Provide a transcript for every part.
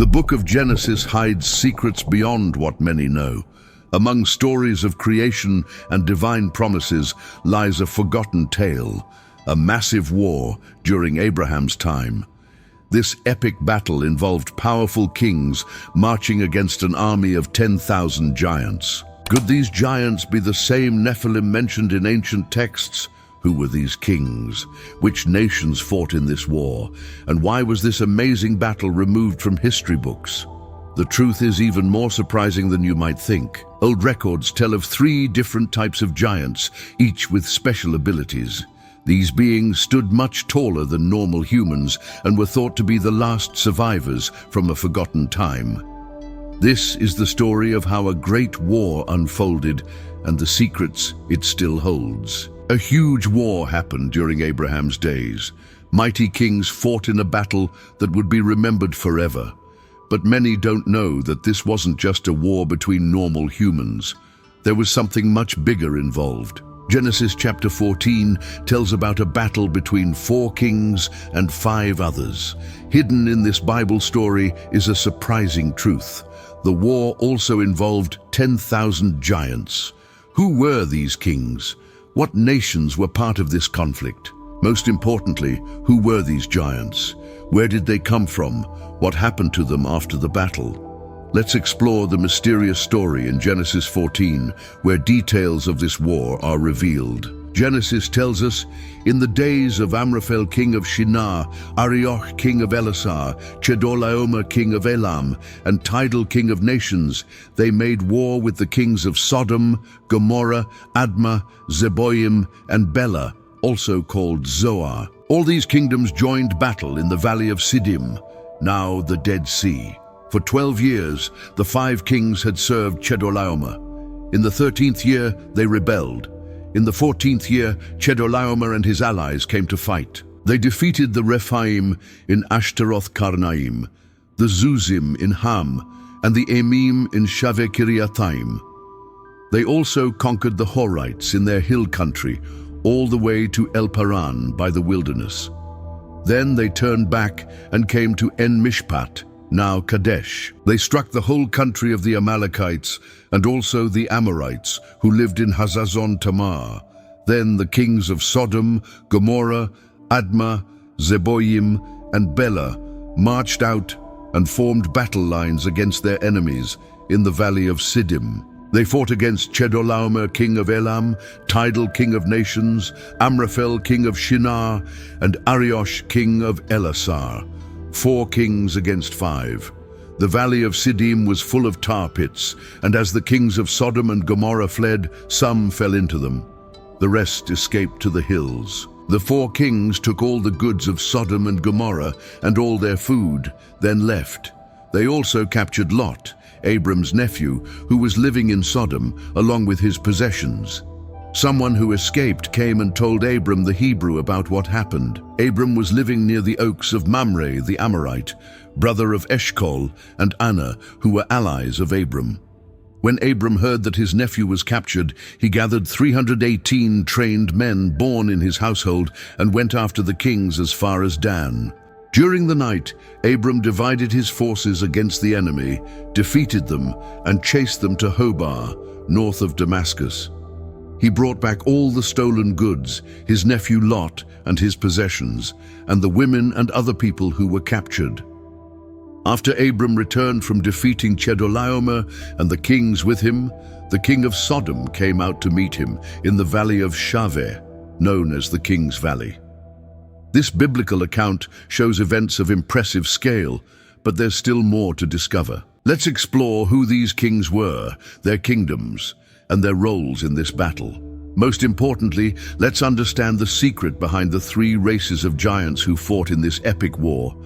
The book of Genesis hides secrets beyond what many know. Among stories of creation and divine promises lies a forgotten tale, a massive war during Abraham's time. This epic battle involved powerful kings marching against an army of 10,000 giants. Could these giants be the same Nephilim mentioned in ancient texts? Who were these kings? Which nations fought in this war? And why was this amazing battle removed from history books? The truth is even more surprising than you might think. Old records tell of 3 different types of giants, each with special abilities. These beings stood much taller than normal humans and were thought to be the last survivors from a forgotten time. This is the story of how a great war unfolded and the secrets it still holds. A huge war happened during Abraham's days. Mighty kings fought in a battle that would be remembered forever. But many don't know that this wasn't just a war between normal humans. There was something much bigger involved. Genesis chapter 14 tells about a battle between 4 kings and 5 others. Hidden in this Bible story is a surprising truth. The war also involved 10,000 giants. Who were these kings? What nations were part of this conflict? Most importantly, who were these giants? Where did they come from? What happened to them after the battle? Let's explore the mysterious story in Genesis 14, where details of this war are revealed. Genesis tells us, in the days of Amraphel king of Shinar, Arioch king of Elasar, Chedorlaomer king of Elam, and Tidal king of nations, they made war with the kings of Sodom, Gomorrah, Admah, Zeboim, and Bela, also called Zoar. All these kingdoms joined battle in the valley of Siddim, now the Dead Sea. For 12 years, the 5 kings had served Chedorlaomer. In the 13th year, they rebelled. In the 14th year, Chedorlaomer and his allies came to fight. They defeated the Rephaim in Ashtaroth Karnaim, the Zuzim in Ham, and the Emmim in Shaveh Kiriathaim. They also conquered the Horites in their hill country, all the way to El Paran by the wilderness. Then they turned back and came to En Mishpat, now Kadesh. They struck the whole country of the Amalekites and also the Amorites who lived in Hazazon Tamar. Then the kings of Sodom, Gomorrah, Admah, Zeboim, and Bela marched out and formed battle lines against their enemies in the valley of Siddim. They fought against Chedorlaomer king of Elam, Tidal king of nations, Amraphel king of Shinar, and Arioch king of Elasar. 4 kings against 5. The valley of Siddim was full of tar pits, and as the kings of Sodom and Gomorrah fled, some fell into them. The rest escaped to the hills. The 4 kings took all the goods of Sodom and Gomorrah and all their food, then left. They also captured Lot, Abram's nephew, who was living in Sodom, along with his possessions. Someone who escaped came and told Abram the Hebrew about what happened. Abram was living near the oaks of Mamre the Amorite, brother of Eshcol and Anna, who were allies of Abram. When Abram heard that his nephew was captured, he gathered 318 trained men born in his household and went after the kings as far as Dan. During the night, Abram divided his forces against the enemy, defeated them, and chased them to Hobah, north of Damascus. He brought back all the stolen goods, his nephew Lot and his possessions, and the women and other people who were captured. After Abram returned from defeating Chedorlaomer and the kings with him, the king of Sodom came out to meet him in the valley of Shaveh, known as the King's Valley. This biblical account shows events of impressive scale, but there's still more to discover. Let's explore who these kings were, their kingdoms, and their roles in this battle. Most importantly, let's understand the secret behind the 3 races of giants who fought in this epic war.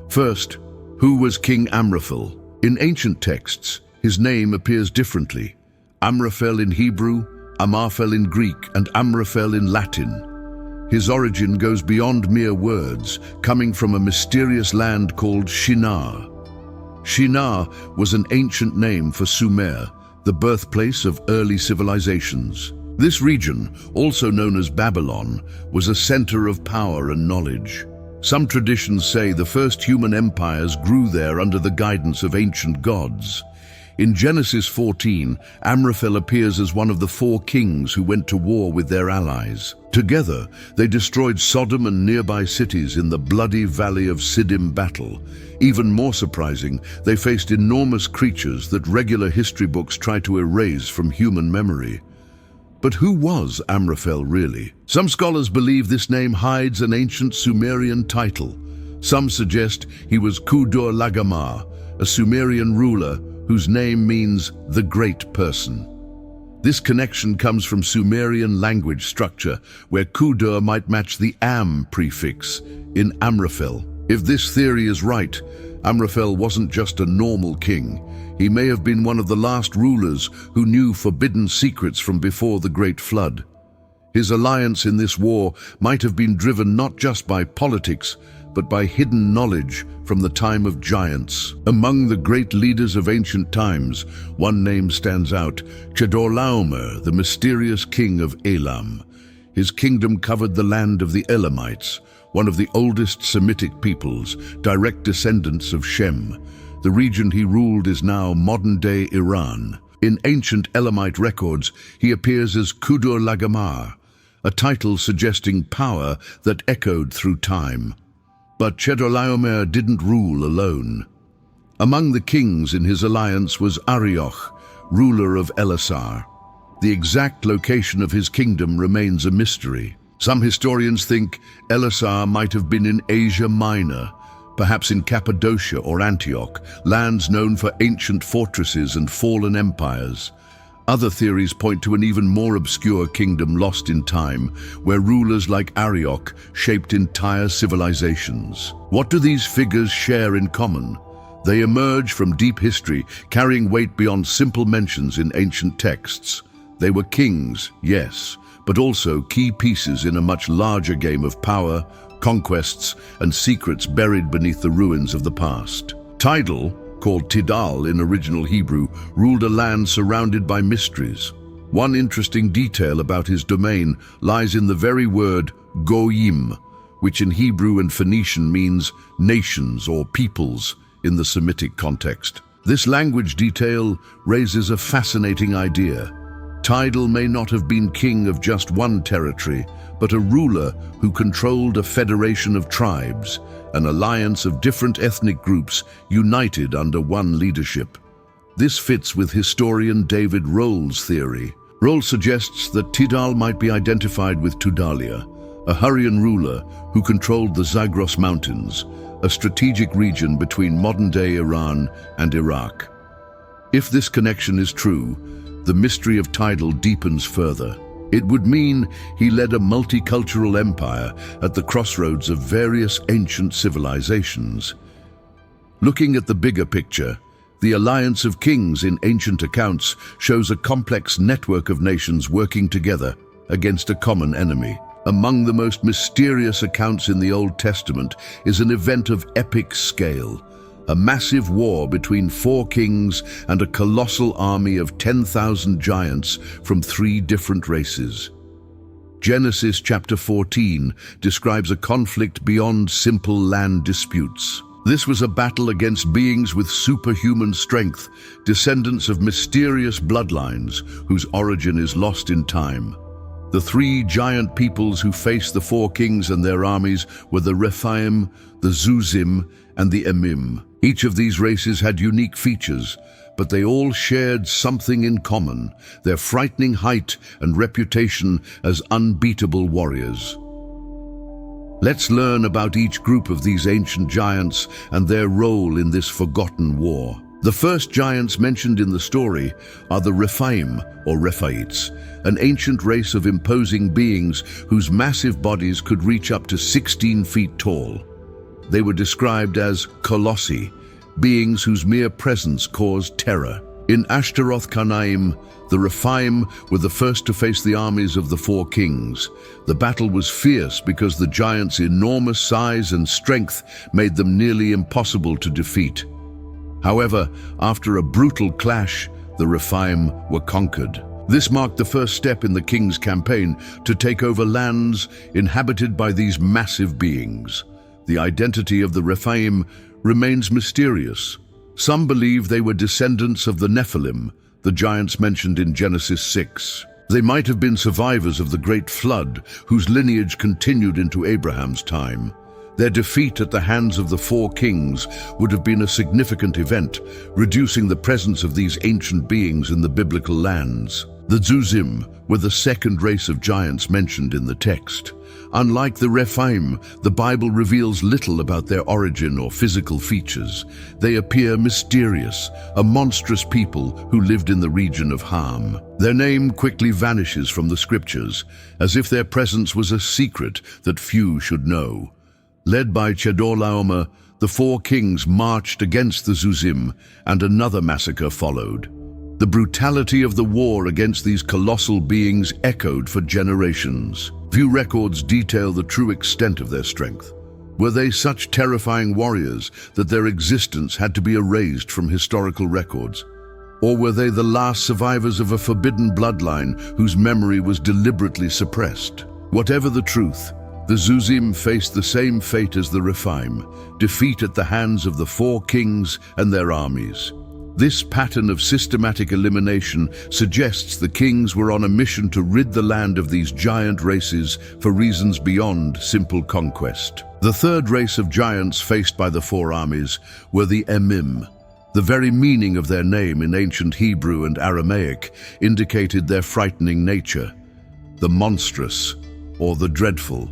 First, who was King Amraphel? In ancient texts, his name appears differently. Amraphel in Hebrew, Amarphel in Greek, and Amraphel in Latin. His origin goes beyond mere words, coming from a mysterious land called Shinar. Shinar was an ancient name for Sumer, the birthplace of early civilizations. This region, also known as Babylon, was a center of power and knowledge. Some traditions say the first human empires grew there under the guidance of ancient gods. In Genesis 14, Amraphel appears as one of the 4 kings who went to war with their allies. Together, they destroyed Sodom and nearby cities in the bloody Valley of Siddim battle. Even more surprising, they faced enormous creatures that regular history books try to erase from human memory. But who was Amraphel really? Some scholars believe this name hides an ancient Sumerian title. Some suggest he was Kudur-Lagamar, a Sumerian ruler whose name means the great person. This connection comes from Sumerian language structure, where Kudur might match the Am prefix in Amraphel. If this theory is right, Amraphel wasn't just a normal king. He may have been one of the last rulers who knew forbidden secrets from before the Great Flood. His alliance in this war might have been driven not just by politics, but by hidden knowledge from the time of giants. Among the great leaders of ancient times, one name stands out: Chedorlaomer, the mysterious king of Elam. His kingdom covered the land of the Elamites, one of the oldest Semitic peoples, direct descendants of Shem. The region he ruled is now modern-day Iran. In ancient Elamite records, he appears as Kudur-Lagamar, a title suggesting power that echoed through time. But Chedorlaomer didn't rule alone. Among the kings in his alliance was Arioch, ruler of Elasar. The exact location of his kingdom remains a mystery. Some historians think Elasar might have been in Asia Minor, perhaps in Cappadocia or Antioch, lands known for ancient fortresses and fallen empires. Other theories point to an even more obscure kingdom lost in time, where rulers like Arioch shaped entire civilizations. What do these figures share in common? They emerge from deep history, carrying weight beyond simple mentions in ancient texts. They were kings, yes, but also key pieces in a much larger game of power, conquests, and secrets buried beneath the ruins of the past. Tidal, called Tidal in original Hebrew, ruled a land surrounded by mysteries. One interesting detail about his domain lies in the very word Goyim, which in Hebrew and Phoenician means nations or peoples in the Semitic context. This language detail raises a fascinating idea. Tidal may not have been king of just one territory, but a ruler who controlled a federation of tribes, an alliance of different ethnic groups united under one leadership. This fits with historian David Roll's theory. Roll suggests that Tidal might be identified with Tudalia, a Hurrian ruler who controlled the Zagros Mountains, a strategic region between modern-day Iran and Iraq. If this connection is true, the mystery of Tidal deepens further. It would mean he led a multicultural empire at the crossroads of various ancient civilizations. Looking at the bigger picture, the alliance of kings in ancient accounts shows a complex network of nations working together against a common enemy. Among the most mysterious accounts in the Old Testament is an event of epic scale, a massive war between 4 kings and a colossal army of 10,000 giants from 3 different races. Genesis chapter 14 describes a conflict beyond simple land disputes. This was a battle against beings with superhuman strength, descendants of mysterious bloodlines whose origin is lost in time. The 3 giant peoples who faced the 4 kings and their armies were the Rephaim, the Zuzim, and the Emmim. Each of these races had unique features, but they all shared something in common: their frightening height and reputation as unbeatable warriors. Let's learn about each group of these ancient giants and their role in this forgotten war. The first giants mentioned in the story are the Rephaim, or Rephaites, an ancient race of imposing beings whose massive bodies could reach up to 16 feet tall. They were described as colossi, beings whose mere presence caused terror. In Ashtaroth Karnaim, the Rephaim were the first to face the armies of the 4 kings. The battle was fierce because the giants' enormous size and strength made them nearly impossible to defeat. However, after a brutal clash, the Rephaim were conquered. This marked the first step in the king's campaign to take over lands inhabited by these massive beings. The identity of the Rephaim remains mysterious. Some believe they were descendants of the Nephilim, the giants mentioned in Genesis 6. They might have been survivors of the Great Flood, whose lineage continued into Abraham's time. Their defeat at the hands of the four kings would have been a significant event, reducing the presence of these ancient beings in the biblical lands. The Zuzim were the second race of giants mentioned in the text. Unlike the Rephaim, the Bible reveals little about their origin or physical features. They appear mysterious, a monstrous people who lived in the region of Ham. Their name quickly vanishes from the scriptures, as if their presence was a secret that few should know. Led by Chedorlaomer, the four kings marched against the Zuzim, and another massacre followed. The brutality of the war against these colossal beings echoed for generations. Few records detail the true extent of their strength. Were they such terrifying warriors that their existence had to be erased from historical records? Or were they the last survivors of a forbidden bloodline whose memory was deliberately suppressed? Whatever the truth, the Zuzim faced the same fate as the Rephaim, defeat at the hands of the four kings and their armies. This pattern of systematic elimination suggests the kings were on a mission to rid the land of these giant races for reasons beyond simple conquest. The third race of giants faced by the four armies were the Emmim. The very meaning of their name in ancient Hebrew and Aramaic indicated their frightening nature, the monstrous or the dreadful.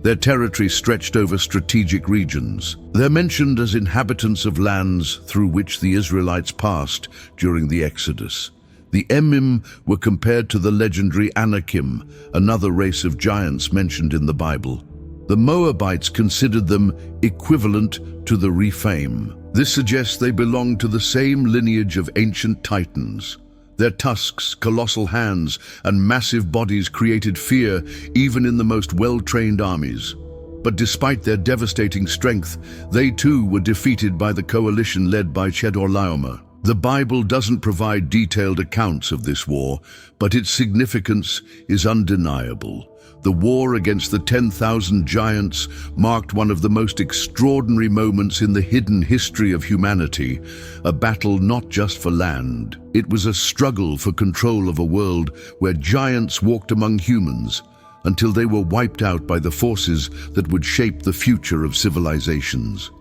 Their territory stretched over strategic regions. They're mentioned as inhabitants of lands through which the Israelites passed during the Exodus. The Emmim were compared to the legendary Anakim, another race of giants mentioned in the Bible. The Moabites considered them equivalent to the Rephaim. This suggests they belonged to the same lineage of ancient titans. Their tusks, colossal hands, and massive bodies created fear even in the most well-trained armies. But despite their devastating strength, they too were defeated by the coalition led by Chedorlaomer. The Bible doesn't provide detailed accounts of this war, but its significance is undeniable. The war against the 10,000 giants marked one of the most extraordinary moments in the hidden history of humanity, a battle not just for land. It was a struggle for control of a world where giants walked among humans until they were wiped out by the forces that would shape the future of civilizations.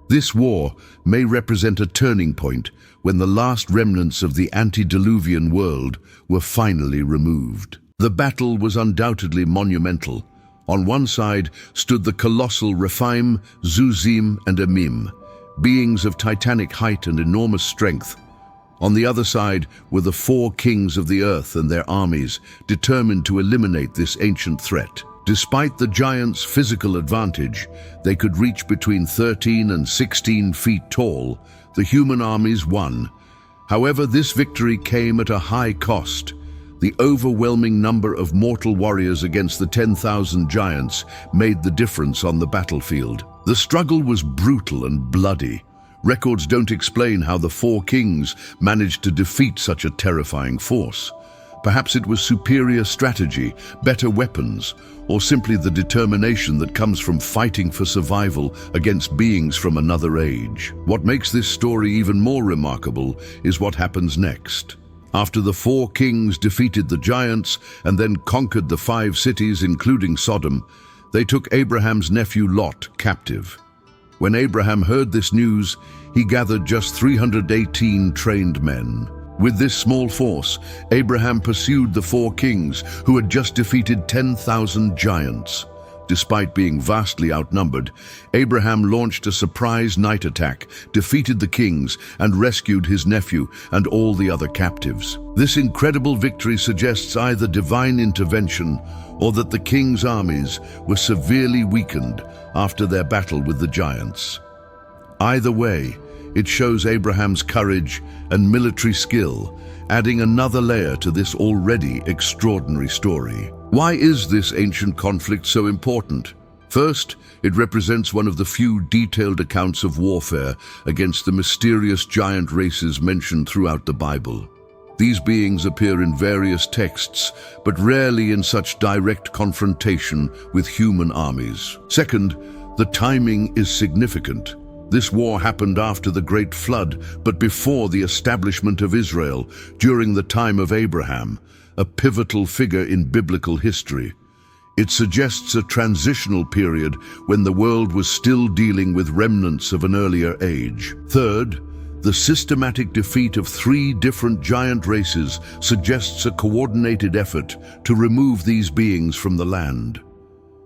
This war may represent a turning point when the last remnants of the antediluvian world were finally removed. The battle was undoubtedly monumental. On one side stood the colossal Rephaim, Zuzim, and Emmim, beings of titanic height and enormous strength. On the other side were the four kings of the earth and their armies, determined to eliminate this ancient threat. Despite the giants' physical advantage, they could reach between 13 and 16 feet tall. The human armies won. However, this victory came at a high cost. The overwhelming number of mortal warriors against the 10,000 giants made the difference on the battlefield. The struggle was brutal and bloody. Records don't explain how the four kings managed to defeat such a terrifying force. Perhaps it was superior strategy, better weapons, or simply the determination that comes from fighting for survival against beings from another age. What makes this story even more remarkable is what happens next. After the four kings defeated the giants and then conquered the 5 cities, including Sodom, they took Abraham's nephew Lot captive. When Abraham heard this news, he gathered just 318 trained men. With this small force, Abraham pursued the four kings who had just defeated 10,000 giants. Despite being vastly outnumbered, Abraham launched a surprise night attack, defeated the kings, and rescued his nephew and all the other captives. This incredible victory suggests either divine intervention or that the king's armies were severely weakened after their battle with the giants. Either way, it shows Abraham's courage and military skill, adding another layer to this already extraordinary story. Why is this ancient conflict so important? First, it represents one of the few detailed accounts of warfare against the mysterious giant races mentioned throughout the Bible. These beings appear in various texts, but rarely in such direct confrontation with human armies. Second, The timing is significant. This war happened after the Great Flood, but before the establishment of Israel, during the time of Abraham, a pivotal figure in biblical history. It suggests a transitional period when the world was still dealing with remnants of an earlier age. Third, the systematic defeat of 3 different giant races suggests a coordinated effort to remove these beings from the land.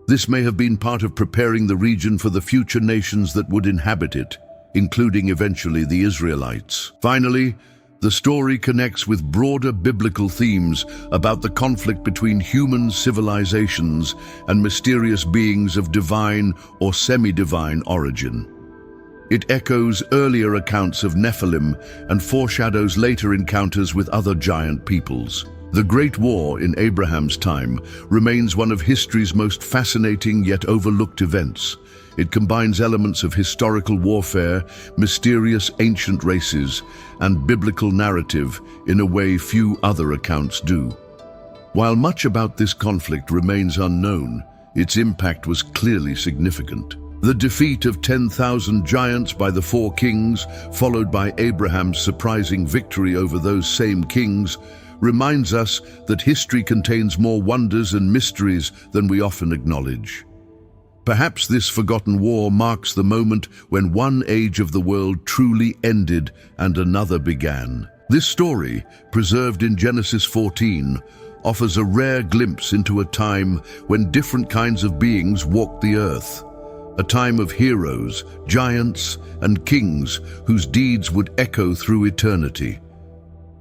This may have been part of preparing the region for the future nations that would inhabit it, including eventually the Israelites. Finally, the story connects with broader biblical themes about the conflict between human civilizations and mysterious beings of divine or semi-divine origin. It echoes earlier accounts of Nephilim and foreshadows later encounters with other giant peoples. The Great War in Abraham's time remains one of history's most fascinating yet overlooked events. It combines elements of historical warfare, mysterious ancient races, and biblical narrative in a way few other accounts do. While much about this conflict remains unknown, its impact was clearly significant. The defeat of 10,000 giants by the 4 kings, followed by Abraham's surprising victory over those same kings, reminds us that history contains more wonders and mysteries than we often acknowledge. Perhaps this forgotten war marks the moment when one age of the world truly ended and another began. This story, preserved in Genesis 14, offers a rare glimpse into a time when different kinds of beings walked the earth. A time of heroes, giants, and kings whose deeds would echo through eternity.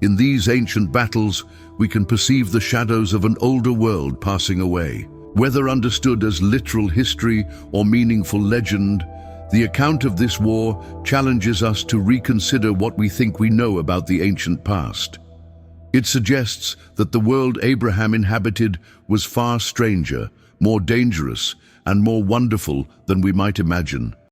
In these ancient battles, we can perceive the shadows of an older world passing away. Whether understood as literal history or meaningful legend, the account of this war challenges us to reconsider what we think we know about the ancient past. It suggests that the world Abraham inhabited was far stranger, more dangerous, and more wonderful than we might imagine.